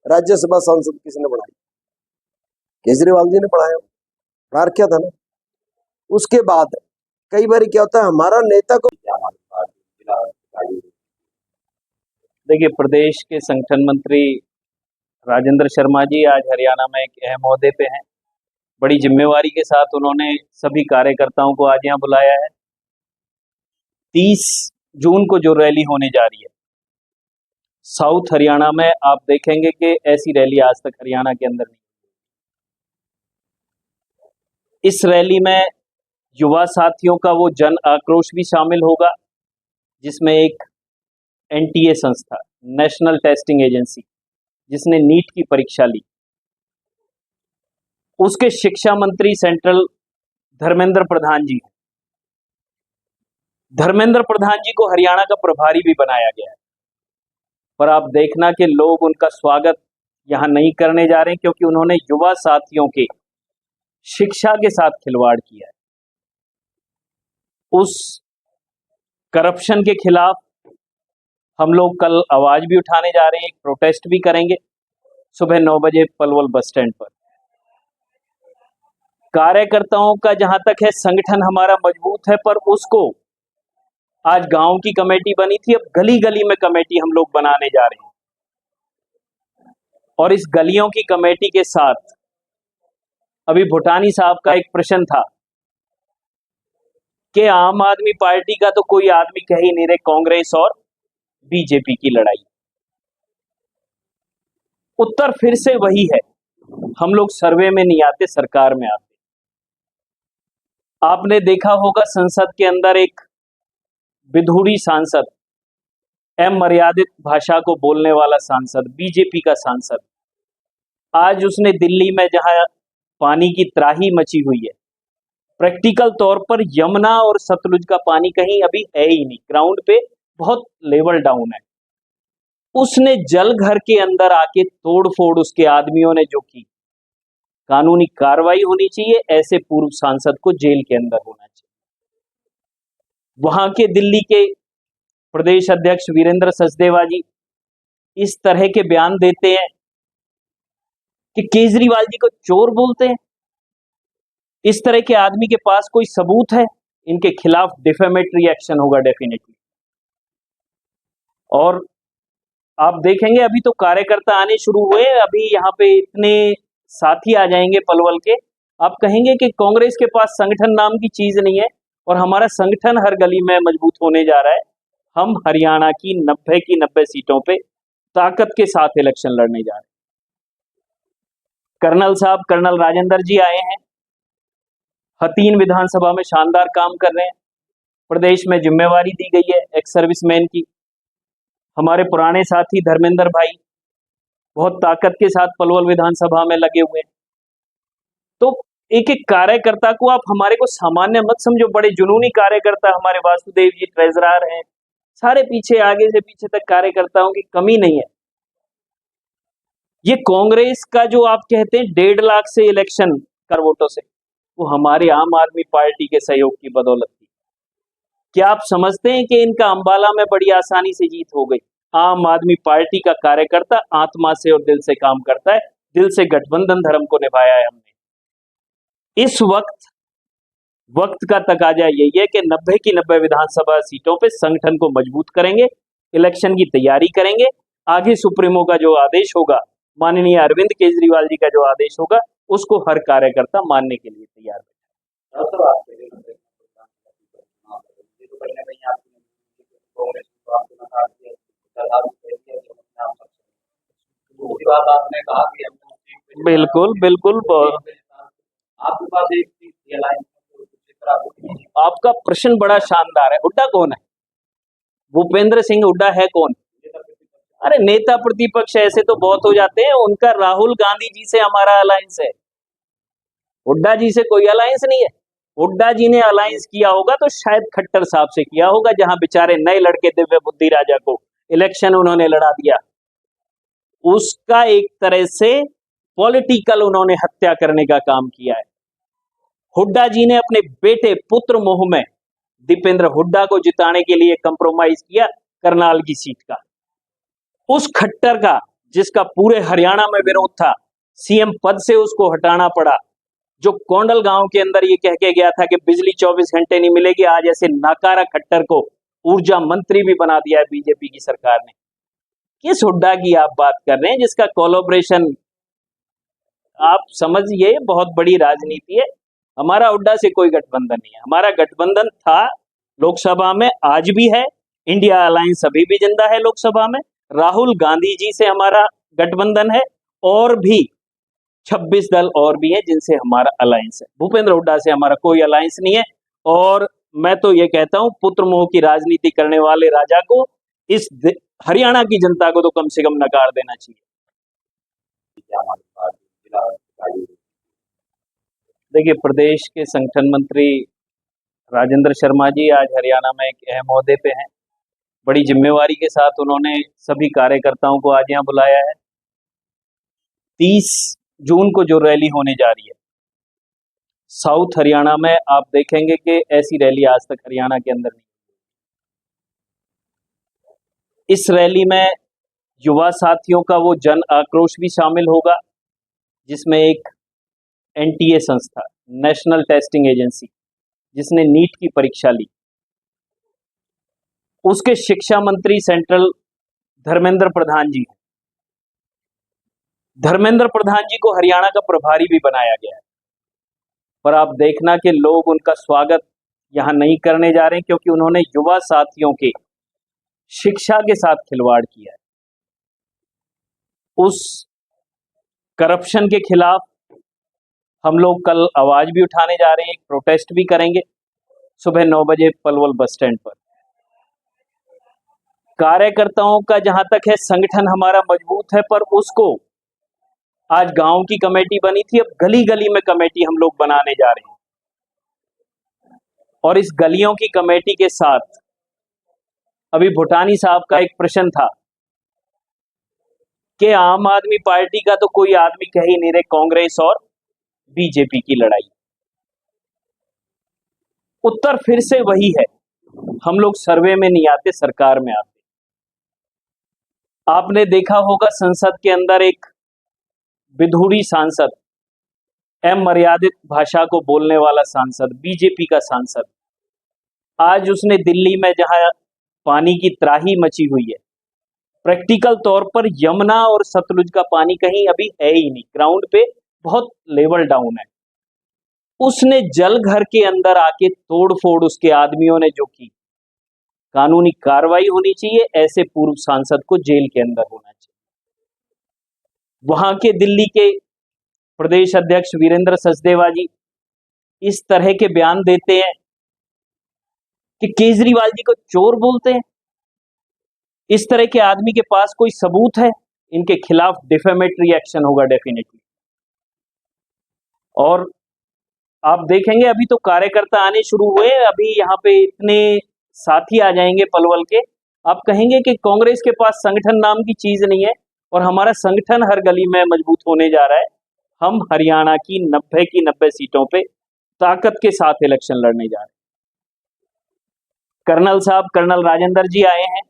राज्यसभा सांसद किसने बढ़ाई? केजरीवाल जी ने बढ़ाया, बढ़ा रखा था ना। उसके बाद कई बार क्या होता है, हमारा नेता को देखिए, प्रदेश के संगठन मंत्री राजेंद्र शर्मा जी आज हरियाणा में एक अहम ओहदे पे हैं। बड़ी जिम्मेवारी के साथ उन्होंने सभी कार्यकर्ताओं को आज यहाँ बुलाया है। 30 जून को जो रैली होने जा रही है साउथ हरियाणा में, आप देखेंगे कि ऐसी रैली आज तक हरियाणा के अंदर नहीं। इस रैली में युवा साथियों का वो जन आक्रोश भी शामिल होगा, जिसमें एक एनटीए संस्था, नेशनल टेस्टिंग एजेंसी, जिसने नीट की परीक्षा ली, उसके शिक्षा मंत्री सेंट्रल धर्मेंद्र प्रधान जी हैं। धर्मेंद्र प्रधान जी को हरियाणा का प्रभारी भी बनाया गया है, पर आप देखना कि लोग उनका स्वागत यहां नहीं करने जा रहे हैं, क्योंकि उन्होंने युवा साथियों के शिक्षा के साथ खिलवाड़ किया है। उस करप्शन के खिलाफ हम लोग कल आवाज भी उठाने जा रहे हैं, एक प्रोटेस्ट भी करेंगे सुबह 9 बजे पलवल बस स्टैंड पर। कार्यकर्ताओं का जहां तक है, संगठन हमारा मजबूत है, पर उसको आज गांव की कमेटी बनी थी, अब गली गली में कमेटी हम लोग बनाने जा रहे हैं। और इस गलियों की कमेटी के साथ अभी भूटानी साहब का एक प्रश्न था कि आम आदमी पार्टी का तो कोई आदमी कह ही नहीं रहे, कांग्रेस और बीजेपी की लड़ाई। उत्तर फिर से वही है, हम लोग सर्वे में नहीं आते, सरकार में आते। आपने देखा होगा संसद के अंदर एक विधुड़ी सांसद, मर्यादित भाषा को बोलने वाला सांसद, बीजेपी का सांसद, आज उसने दिल्ली में जहां पानी की त्राही मची हुई है, प्रैक्टिकल तौर पर यमुना और सतलुज का पानी कहीं अभी है ही नहीं, ग्राउंड पे बहुत लेवल डाउन है। उसने जल घर के अंदर आके तोड़ फोड़ उसके आदमियों ने जो की, कानूनी कार्रवाई होनी चाहिए, ऐसे पूर्व सांसद को जेल के अंदर होना चाहिए। वहां के दिल्ली के प्रदेश अध्यक्ष वीरेंद्र सचदेवा जी इस तरह के बयान देते हैं कि केजरीवाल जी को चोर बोलते हैं। इस तरह के आदमी के पास कोई सबूत है, इनके खिलाफ डिफेमेटरी एक्शन होगा डेफिनेटली। और आप देखेंगे अभी तो कार्यकर्ता आने शुरू हुए, अभी यहाँ पे इतने साथी आ जाएंगे पलवल के, आप कहेंगे कि कांग्रेस के पास संगठन नाम की चीज नहीं है, और हमारा संगठन हर गली में मजबूत होने जा रहा है। हम हरियाणा की 90 की 90 सीटों पे ताकत के साथ इलेक्शन लड़ने जा रहे हैं। कर्नल साहब, कर्नल राजेंद्र जी आए हैं, हतीन विधानसभा में शानदार काम कर रहे हैं। प्रदेश में जिम्मेवारी दी गई है एक्स सर्विसमैन की। हमारे पुराने साथी धर्मेंद्र भाई बहुत ताकत के साथ पलवल विधानसभा में लगे हुए हैं। तो एक एक कार्यकर्ता को आप हमारे को सामान्य मत समझो, बड़े जुनूनी कार्यकर्ता हमारे वासुदेव जी ट्रेजरर हैं, सारे पीछे आगे से पीछे तक कार्यकर्ताओं की कमी नहीं है। ये कांग्रेस का जो आप कहते हैं 1.5 लाख से इलेक्शन कर वोटों से, वो हमारे आम आदमी पार्टी के सहयोग की बदौलत थी। क्या आप समझते हैं कि इनका अंबाला में बड़ी आसानी से जीत हो गई? आम आदमी पार्टी का कार्यकर्ता आत्मा से और दिल से काम करता है, दिल से गठबंधन धर्म को निभाया है हमने। इस वक्त का तकाजा यही है कि 90 की 90 विधानसभा सीटों पे संगठन को मजबूत करेंगे, इलेक्शन की तैयारी करेंगे। आगे सुप्रीमो का जो आदेश होगा, माननीय अरविंद केजरीवाल जी का जो आदेश होगा, उसको हर कार्यकर्ता मानने के लिए तैयार है। बिल्कुल बिल्कुल, आपका प्रश्न बड़ा शानदार है। हुड्डा कौन है? भूपेंद्र सिंह हुड्डा है कौन? अरे नेता प्रतिपक्ष ऐसे तो बहुत हो जाते हैं, उनका राहुल गांधी जी से हमारा अलायंस है, हुड्डा जी से कोई अलायंस नहीं है। हुड्डा जी ने अलायंस किया होगा तो शायद खट्टर साहब से किया होगा, जहां बेचारे नए लड़के दिव्य बुद्धि राजा को इलेक्शन उन्होंने लड़ा दिया। उसका एक तरह से पॉलिटिकल उन्होंने हत्या करने का काम किया है। हुड्डा जी ने अपने बेटे पुत्र मोह में दीपेंद्र हुड्डा को जिताने के लिए कंप्रोमाइज किया करनाल की सीट का। उस खट्टर का जिसका पूरे हरियाणा में विरोध था, सीएम पद से उसको हटाना पड़ा, जो कोंडल गांव के अंदर ये कह के गया था कि बिजली 24 घंटे नहीं मिलेगी, आज ऐसे नाकारा खट्टर को ऊर्जा मंत्री भी बना दिया है बीजेपी की सरकार ने। किस हुड्डा की आप बात कर रहे हैं जिसका कोलैबोरेशन? आप समझिए, बहुत बड़ी राजनीति है। हमारा हुड्डा से कोई गठबंधन नहीं है। हमारा गठबंधन था लोकसभा में, आज भी है। इंडिया अलायंस अभी भी जिंदा है लोकसभा में। राहुल गांधी जी से हमारा गठबंधन है, और भी 26 दल और भी हैं जिनसे हमारा अलायंस है। भूपेंद्र हुड्डा से हमारा कोई अलायंस नहीं है। और मैं तो ये कहता हूं, पुत्र मोह की राजनीति करने वाले राजा को इस हरियाणा की जनता को तो कम से कम नकार देना चाहिए। देखिए, प्रदेश के संगठन मंत्री राजेंद्र शर्मा जी आज हरियाणा में एक अहम ओहदे पे हैं। बड़ी जिम्मेवारी के साथ उन्होंने सभी कार्यकर्ताओं को आज यहाँ बुलाया है। 30 जून को जो रैली होने जा रही है साउथ हरियाणा में, आप देखेंगे कि ऐसी रैली आज तक हरियाणा के अंदर नहीं। इस रैली में युवा साथियों का वो जन आक्रोश भी शामिल होगा, जिसमें एक एनटीए संस्था, नेशनल टेस्टिंग एजेंसी, जिसने नीट की परीक्षा ली, उसके शिक्षा मंत्री सेंट्रल धर्मेंद्र प्रधान जी हैं। धर्मेंद्र प्रधान जी को हरियाणा का प्रभारी भी बनाया गया है। पर आप देखना कि लोग उनका स्वागत यहां नहीं करने जा रहे हैं, क्योंकि उन्होंने युवा साथियों के शिक्षा के साथ खिलवाड़ किया है। उस करप्शन के खिलाफ हम लोग कल आवाज भी उठाने जा रहे हैं, एक प्रोटेस्ट भी करेंगे सुबह 9 बजे पलवल बस स्टैंड पर। कार्यकर्ताओं का जहां तक है, संगठन हमारा मजबूत है, पर उसको आज गांव की कमेटी बनी थी, अब गली गली में कमेटी हम लोग बनाने जा रहे हैं। और इस गलियों की कमेटी के साथ अभी भूटानी साहब का एक प्रश्न था कि आम आदमी पार्टी का तो कोई आदमी कह ही नहीं रहे, कांग्रेस और बीजेपी की लड़ाई। उत्तर फिर से वही है, हम लोग सर्वे में नहीं आते, सरकार में आते। आपने देखा होगा संसद के अंदर एक विधुड़ी सांसद, मर्यादित भाषा को बोलने वाला सांसद, बीजेपी का सांसद, आज उसने दिल्ली में जहां पानी की त्राही मची हुई है, प्रैक्टिकल तौर पर यमुना और सतलुज का पानी कहीं अभी है ही नहीं, ग्राउंड पे बहुत लेवल डाउन है। उसने जल घर के अंदर आके तोड़फोड़ उसके आदमियों ने जो की, कानूनी कार्रवाई होनी चाहिए। ऐसे पूर्व सांसद को जेल के अंदर होना चाहिए। वहां के दिल्ली के प्रदेश अध्यक्ष वीरेंद्र सचदेवा जी इस तरह के बयान देते हैं कि केजरीवाल जी को चोर बोलते हैं। इस तरह के आदमी के पास कोई सबूत है? इनके खिलाफ डिफेमेटरी एक्शन होगा डेफिनेटली। और आप देखेंगे अभी तो कार्यकर्ता आने शुरू हुए, अभी यहाँ पे इतने साथी आ जाएंगे पलवल के, आप कहेंगे कि कांग्रेस के पास संगठन नाम की चीज नहीं है। और हमारा संगठन हर गली में मजबूत होने जा रहा है। हम हरियाणा की 90 की 90 सीटों पे ताकत के साथ इलेक्शन लड़ने जा रहे हैं। कर्नल साहब, कर्नल राजेंद्र जी आए हैं,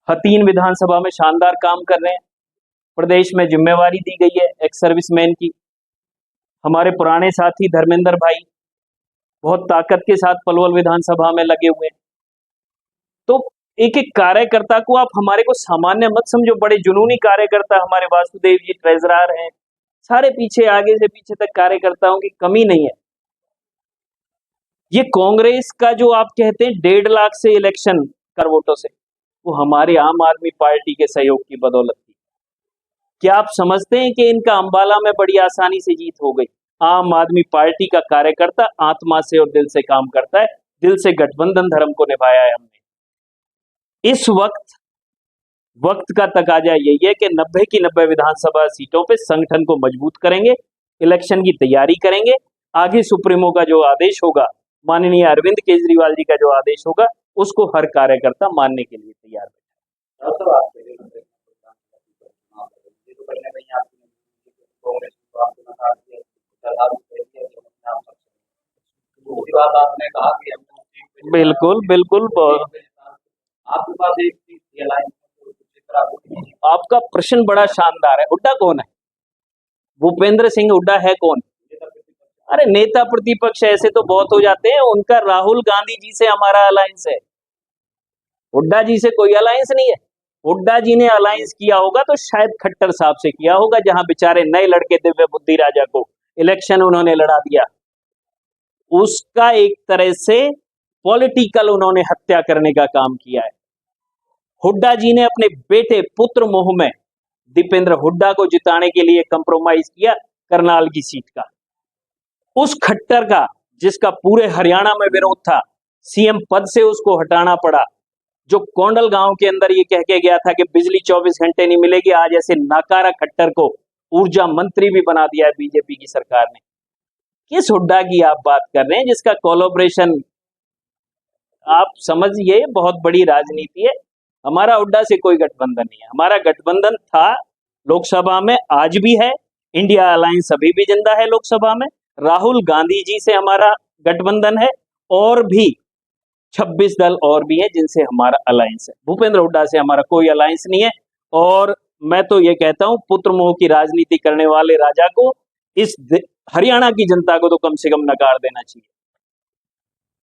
हतीन विधानसभा में शानदार काम कर रहे हैं। प्रदेश में जिम्मेवारी दी गई है एक्स सर्विसमैन की। हमारे पुराने साथी धर्मेंद्र भाई बहुत ताकत के साथ पलवल विधानसभा में लगे हुए हैं। तो एक एक कार्यकर्ता को आप हमारे को सामान्य मत समझो, बड़े जुनूनी कार्यकर्ता हमारे वासुदेव जी ट्रेजरर हैं, सारे पीछे आगे से पीछे तक कार्यकर्ताओं की कमी नहीं है। ये कांग्रेस का जो आप कहते हैं 1.5 लाख से इलेक्शन कर वोटों से, वो हमारे आम आदमी पार्टी के सहयोग की बदौलत थी। क्या आप समझते हैं कि इनका अंबाला में बड़ी आसानी से जीत हो गई? आम आदमी पार्टी का कार्यकर्ता आत्मा से और दिल से काम करता है, दिल से गठबंधन धर्म को निभाया है हमने। इस वक्त का तकाजा यही है कि 90 की 90 विधानसभा सीटों पे संगठन को मजबूत करेंगे, इलेक्शन की तैयारी करेंगे। आगे सुप्रीमो का जो आदेश होगा, माननीय अरविंद केजरीवाल जी का जो आदेश होगा, उसको हर कार्यकर्ता मानने के लिए तैयार है। बिल्कुल बिल्कुल। आपके पास एक आप आपका प्रश्न बड़ा शानदार है। हुड्डा कौन है? भूपेंद्र सिंह हुड्डा है कौन? अरे नेता प्रतिपक्ष ऐसे तो बहुत हो जाते हैं, उनका राहुल गांधी जी से हमारा अलायंस है, हुड्डा जी से कोई अलायंस नहीं है। हुड्डा जी ने अलायंस किया होगा तो शायद खट्टर साहब से किया होगा, जहां बेचारे नए लड़के दिव्य बुद्धि राजा को इलेक्शन उन्होंने लड़ा दिया, उसका एक तरह से पॉलिटिकल उन्होंने हत्या करने का काम किया है। हुड्डा जी ने अपने बेटे पुत्र मोह में दीपेंद्र हुड्डा को जिताने के लिए कंप्रोमाइज किया करनाल की सीट का। उस खट्टर का, जिसका पूरे हरियाणा में विरोध था, सीएम पद से उसको हटाना पड़ा, जो कोंडल गांव के अंदर ये कह के गया था कि बिजली 24 घंटे नहीं मिलेगी, आज ऐसे नाकारा खट्टर को ऊर्जा मंत्री भी बना दिया है बीजेपी की सरकार ने। किस हुड्डा की आप बात कर रहे हैं जिसका कोलैबोरेशन? आप समझिए, बहुत बड़ी राजनीति है। हमारा हुड्डा से कोई गठबंधन नहीं है। हमारा गठबंधन था लोकसभा में, आज भी है, इंडिया अलायंस अभी भी जिंदा है लोकसभा में। राहुल गांधी जी से हमारा गठबंधन है, और भी 26 दल और भी हैं जिनसे हमारा अलायंस है। भूपेंद्र हुड्डा से हमारा कोई अलायंस नहीं है। और मैं तो ये कहता हूं, पुत्र मोह की राजनीति करने वाले राजा को, इस हरियाणा की जनता को तो कम से कम नकार देना चाहिए।